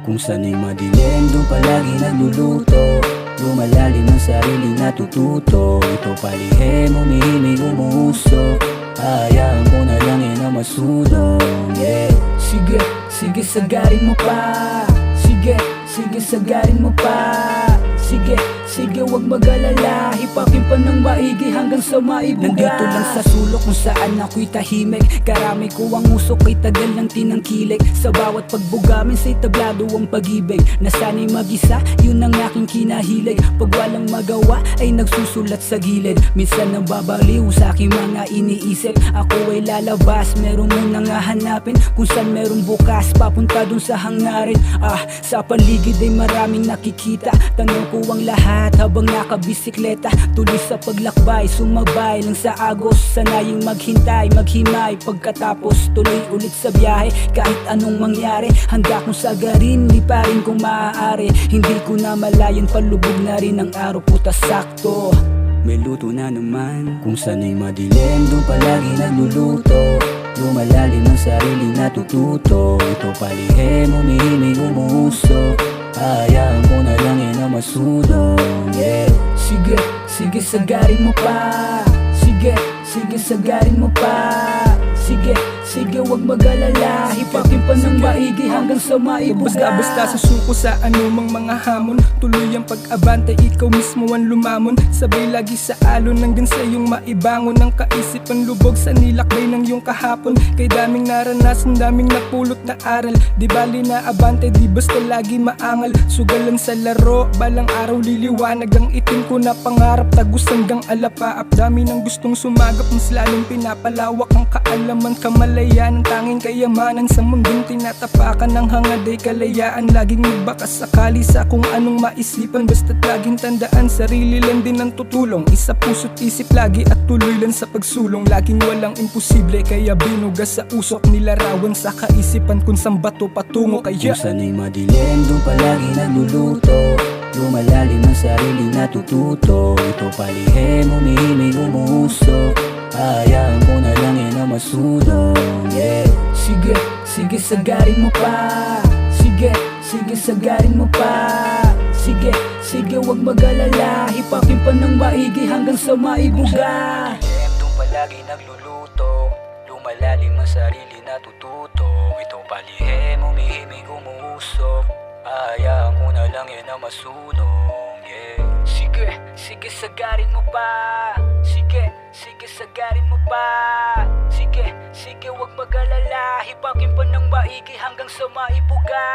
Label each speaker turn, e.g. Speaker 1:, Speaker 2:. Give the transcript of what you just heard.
Speaker 1: Kung sana'y madilim, doon palagi nagluluto. Lumalalim ang sarili natututo. Ito palihim, umihimig, umuusok. Hayaan ko na lang yan ang masulong, yeah. Sige, sige sagarin mo pa. Sige, sige sagarin mo pa. Sige, sige wag mag-alala. Hipakin pa ng maigi hanggang sa maibuga. Nandito lang sa sulok kung saan ako'y tahimik. Karami ko ang usok kay tagal ng tinangkilik. Sa bawat pagbugamin sa'y tablado ang pag-ibig. Nasana'y mag-isa, yun ang aking kinahilig. Pag walang magawa ay nagsusulat sa gilid. Minsan nababaliw sa aking mga iniisip. Ako ay lalabas, merong munang hahanapin. Kung saan merong bukas, papunta dun sa hangarin. Sa paligid ay maraming nakikita. Tanong ko ang lahat habang nakabisikleta. Tuloy sa paglakbay, sumabay lang sa agos. Sanaying maghintay, maghimay. Pagkatapos tuloy ulit sa biyahe. Kahit anong mangyari, handa kong sagarin. Di pa rin kung maaari. Hindi ko na malayan, palubog na rin ang araw. Puta sakto, may luto na naman. Kung sana'y madilim, doon palagi nagluluto. Lumalalim ang sarili natututo. Ito palihim, umihimig, umuusok. Hayaan ko na lang yan ang masulong, yeah. Sige, sige sagarin mo pa. Sige, sige sagarin mo pa. Sige, sige wag mag-alala. Hipakin pa ng maigi hanggang sa maibuga.
Speaker 2: Basta susuko sa anumang mga hamon. Tuloy ang pag-abante, ikaw mismo ang lumamon. Sabay lagi sa alon hanggang sa iyong maibangon. Ang kaisipan lubog sa nilakbay ng iyong kahapon. Kay daming naranasan, daming napulot na aral. Di bali na abante, di basta lagi maangal. Sugalan sa laro, balang araw liliwanag. Ang itim ko na pangarap, tagus hanggang alapaap. Dami ng gustong sumagap, mas lalong pinapalawak ang kaalaman. Kamalayan ang tanging kayamanan sa mundong tinatapakan. Ng hangad ay kalayaan, laging magbakas sakali sa kung anong maisipan. Basta't laging tandaan, sarili lang din ang tutulong. Isa puso't isip lagi at tuloy lang sa pagsulong. Laging walang imposible, kaya binugas sa usok. Nilarawan sa kaisipan kung saan bato patungo. Kaya
Speaker 1: kung sana'y madilim, doon palagi nagluluto. Lumalalim ang sarili natututo. Ito palihim, umihimig, umuusok. Hayaan ko na lang yan ang masulong, yeah. Sige, sige sagarin mo pa. Sige, sige sagarin mo pa. Sige, sige wag mag-alala. Hipakin pa ng maigi hanggang sa maibuga. Doon palagi nagluluto. Lumalalim ang sarili natututo. Ito palihim, umihimig, umuusok. Hayaan ko na lang yan ang masulong, yeah. Sige, sige sagarin mo pa. Sige, sige sagarin mo pa. Sige, sige wag mag-alala. Hipakin pa ng maigi hanggang sa maibuga.